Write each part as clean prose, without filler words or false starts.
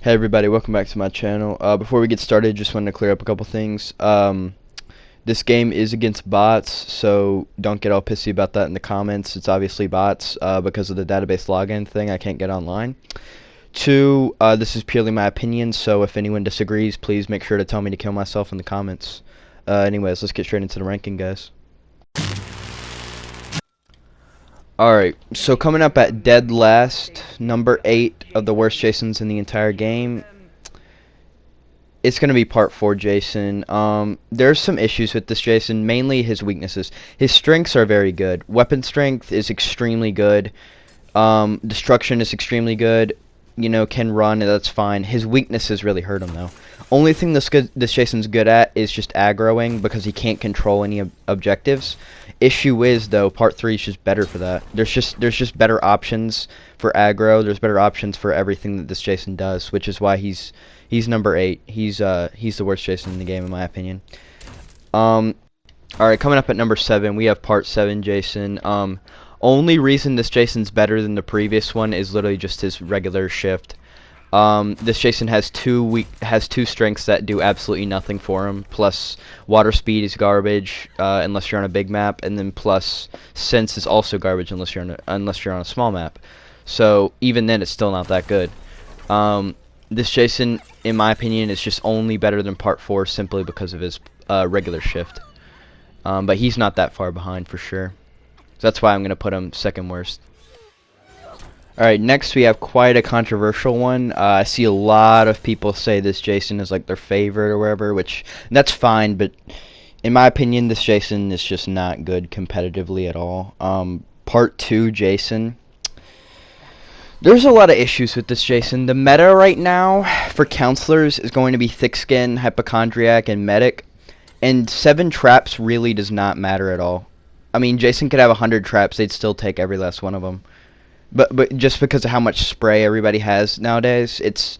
Hey everybody, welcome back to my channel. Before we get started, just wanted to clear up a couple things. This game is against bots, so don't get all pissy about that in the comments. It's obviously bots because of the database login thing. I can't get online. Two, this is purely my opinion, so if anyone disagrees, please make sure to tell me to kill myself in the comments. Anyways, let's get straight into the ranking, guys. Alright, so coming up at dead last, number 8 of the worst Jasons in the entire game. It's going to be part 4 Jason. There's some issues with this Jason, mainly his weaknesses. His strengths are very good. Weapon strength is extremely good. Destruction is extremely good. You know, can run, that's fine. His weaknesses really hurt him, though. Only thing this Jason's good at is just aggroing because he can't control any objectives. Issue is, though, part 3 is just better for that. There's just better options for aggro. There's better options for everything that this Jason does, which is why he's number 8. He's the worst Jason in the game, in my opinion. Alright, coming up at number 7, we have part 7 Jason. Only reason this Jason's better than the previous one is literally just his regular shift. This Jason has two strengths that do absolutely nothing for him. Plus, water speed is garbage unless you're on a big map, and then plus sense is also garbage unless you're on a small map. So even then, it's still not that good. This Jason, in my opinion, is just only better than part 4 simply because of his regular shift. But he's not that far behind for sure. So that's why I'm gonna put him second worst. Alright, next we have quite a controversial one. I see a lot of people say this Jason is like their favorite or whatever, which that's fine, but in my opinion this Jason is just not good competitively at all. Part 2 Jason. There's a lot of issues with this Jason. The meta right now for counselors is going to be thick skin, hypochondriac, and medic, and 7 traps really does not matter at all. I mean, Jason could have 100 traps, they'd still take every last one of them. But just because of how much spray everybody has nowadays, it's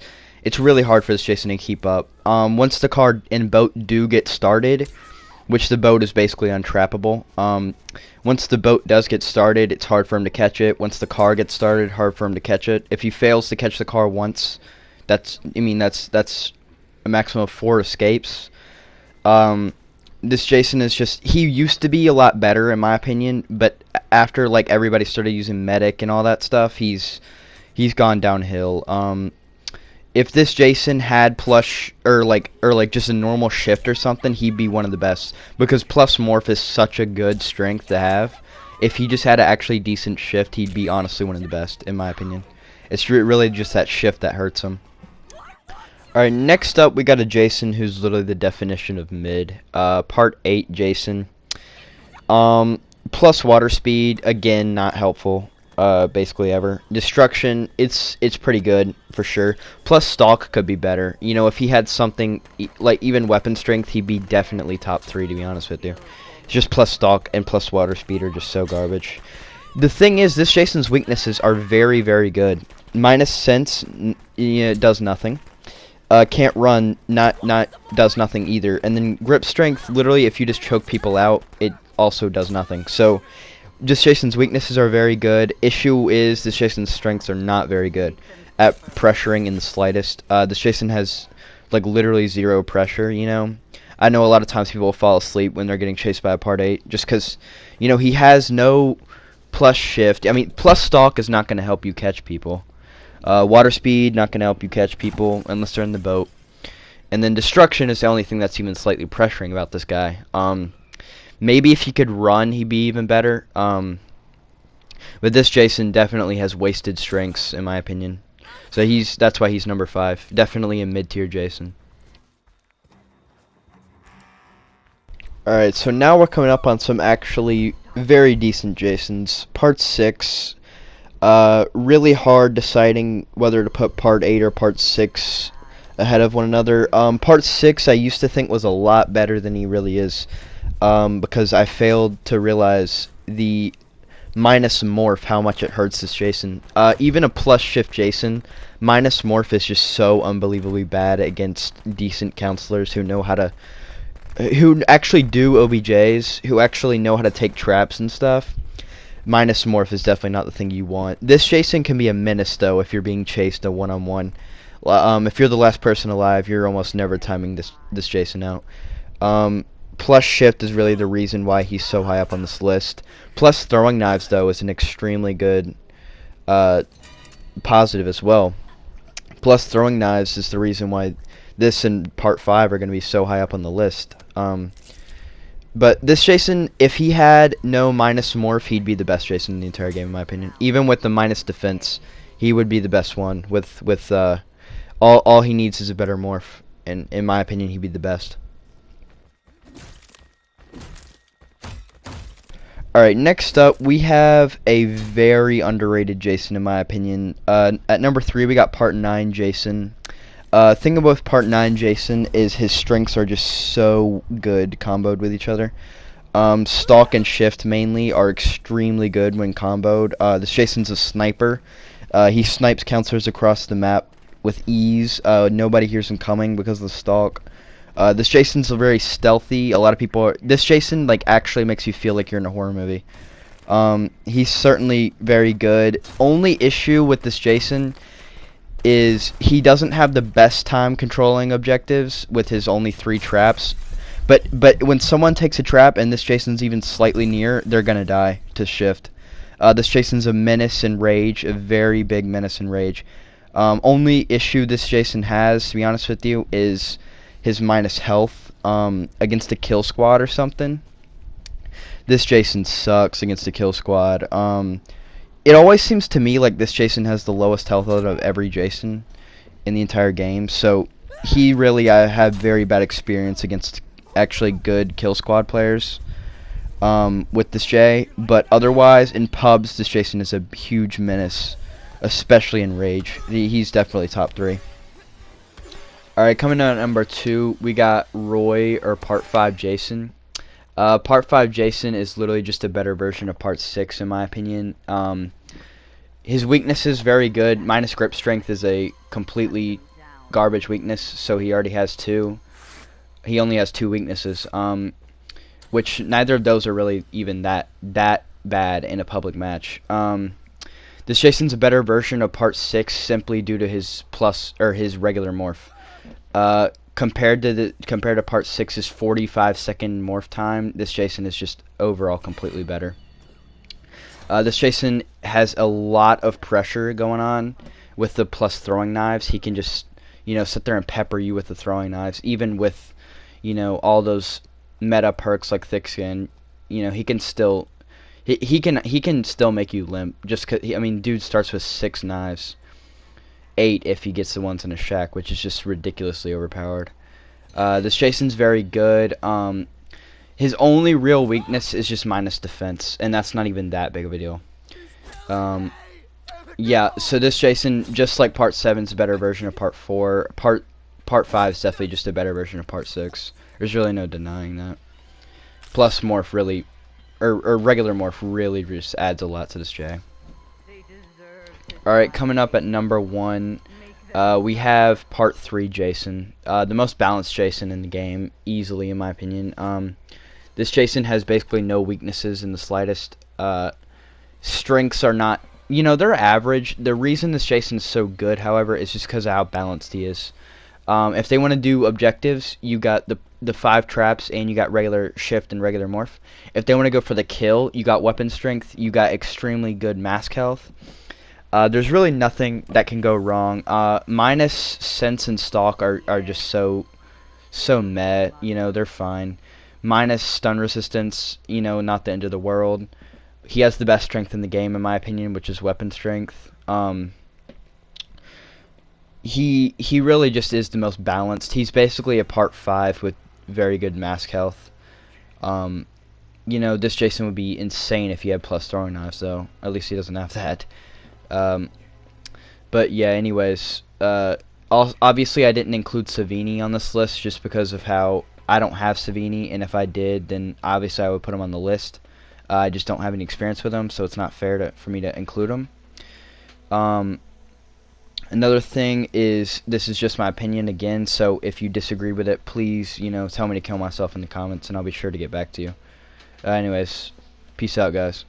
really hard for this Jason to keep up. Once the card and boat do get started, which the boat is basically untrappable. Once the boat does get started, it's hard for him to catch it. Once the car gets started, hard for him to catch it. If he fails to catch the car once, that's a maximum of 4 escapes. This Jason is just, he used to be a lot better in my opinion, but after like everybody started using medic and all that stuff, he's gone downhill. If this Jason had plush or like just a normal shift or something, he'd be one of the best because plus morph is such a good strength to have. If he just had an actually decent shift, he'd be honestly one of the best in my opinion. It's really just that shift that hurts him. Alright, next up we got a Jason who's literally the definition of mid. Part 8 Jason. Plus water speed, again, not helpful, basically ever. Destruction, it's pretty good, for sure. Plus stalk could be better. You know, if he had something, like even weapon strength, he'd be definitely top 3, to be honest with you. It's just plus stalk and plus water speed are just so garbage. The thing is, this Jason's weaknesses are very, very good. Minus sense, it does nothing. Can't run, not does nothing either. And then grip strength, literally, if you just choke people out, it also does nothing. So, this Jason's weaknesses are very good. Issue is, this Jason's strengths are not very good at pressuring in the slightest. This Jason has, like, literally 0 pressure, you know? I know a lot of times people will fall asleep when they're getting chased by a part 8, just because, you know, he has no plus shift. I mean, plus stalk is not going to help you catch people. Water speed, not going to help you catch people unless they're in the boat. And then destruction is the only thing that's even slightly pressuring about this guy. Maybe if he could run, he'd be even better. But this Jason definitely has wasted strengths, in my opinion. So that's why he's number 5. Definitely a mid-tier Jason. Alright, so now we're coming up on some actually very decent Jasons. Part 6. Really hard deciding whether to put part 8 or part 6 ahead of one another. Part 6 I used to think was a lot better than he really is, because I failed to realize the minus morph, how much it hurts this Jason. Even a plus shift Jason, minus morph is just so unbelievably bad against decent counselors who know how to, who actually do OBJs, who actually know how to take traps and stuff. Minus morph is definitely not the thing you want. This Jason can be a menace though if you're being chased a one-on-one. If you're the last person alive, you're almost never timing this Jason out. Plus shift is really the reason why he's so high up on this list. Plus throwing knives, though, is an extremely good positive as well. Plus throwing knives is the reason why this and part 5 are going to be so high up on the list. But this Jason, if he had no minus morph, he'd be the best Jason in the entire game, in my opinion. Even with the minus defense, he would be the best one. With all he needs is a better morph, and in my opinion, he'd be the best. Alright, next up, we have a very underrated Jason, in my opinion. At number 3, we got Part 9 Jason. Thing about Part 9 Jason is his strengths are just so good comboed with each other. Stalk and Shift mainly are extremely good when comboed. This Jason's a sniper. He snipes counselors across the map with ease. Nobody hears him coming because of the Stalk. This Jason's very stealthy. A lot of people this Jason like actually makes you feel like you're in a horror movie. He's certainly very good. Only issue with this Jason is he doesn't have the best time controlling objectives with his only 3 traps. But when someone takes a trap and this Jason's even slightly near, they're gonna die to shift. This Jason's a menace and rage, a very big menace and rage. Only issue this Jason has, to be honest with you, is his minus health against a kill squad or something. This Jason sucks against a kill squad. It always seems to me like this Jason has the lowest health out of every Jason in the entire game, so he really had very bad experience against actually good kill squad players with this J, but otherwise in pubs this Jason is a huge menace, especially in rage. He's definitely top 3. Alright, coming in at number 2, we got Roy, or Part 5 Jason. Part 5 Jason is literally just a better version of Part 6 in my opinion. His weakness is very good. Minus grip strength is a completely garbage weakness, so he already has 2. He only has 2 weaknesses, which neither of those are really even that bad in a public match. This Jason's a better version of Part 6 simply due to his his regular morph. Compared to Part 6's 45-second morph time, this Jason is just overall completely better. This Jason has a lot of pressure going on with the plus throwing knives. He can just, sit there and pepper you with the throwing knives, even with, all those meta perks like thick skin. He can still, he can still make you limp. Just 'cause, dude starts with 6 knives. 8 if he gets the ones in a shack, which is just ridiculously overpowered. This Jason's very good. His only real weakness is just minus defense, and that's not even that big of a deal. Yeah, so this Jason, just like Part 7's a better version of Part 4, Part 5 is definitely just a better version of Part 6. There's really no denying that. Plus morph really, or regular morph really just adds a lot to this J. Alright, coming up at number 1, we have Part 3 Jason. The most balanced Jason in the game, easily in my opinion. This Jason has basically no weaknesses in the slightest. Strengths are not, they're average. The reason this Jason is so good, however, is just because of how balanced he is. If they want to do objectives, you got the 5 traps and you got regular shift and regular morph. If they want to go for the kill, you got weapon strength, you got extremely good mask health. There's really nothing that can go wrong. Minus sense and stalk are just so meh, they're fine. Minus stun resistance, not the end of the world. He has the best strength in the game in my opinion, which is weapon strength. He really just is the most balanced. He's basically a Part 5 with very good mask health. This Jason would be insane if he had plus throwing knives though. At least he doesn't have that. But yeah, anyways, obviously I didn't include Savini on this list just because of how I don't have Savini, and if I did, then obviously I would put him on the list. I just don't have any experience with him, so it's not fair for me to include him. Another thing is, this is just my opinion again, so if you disagree with it, please, tell me to kill myself in the comments, and I'll be sure to get back to you. Anyways, peace out, guys.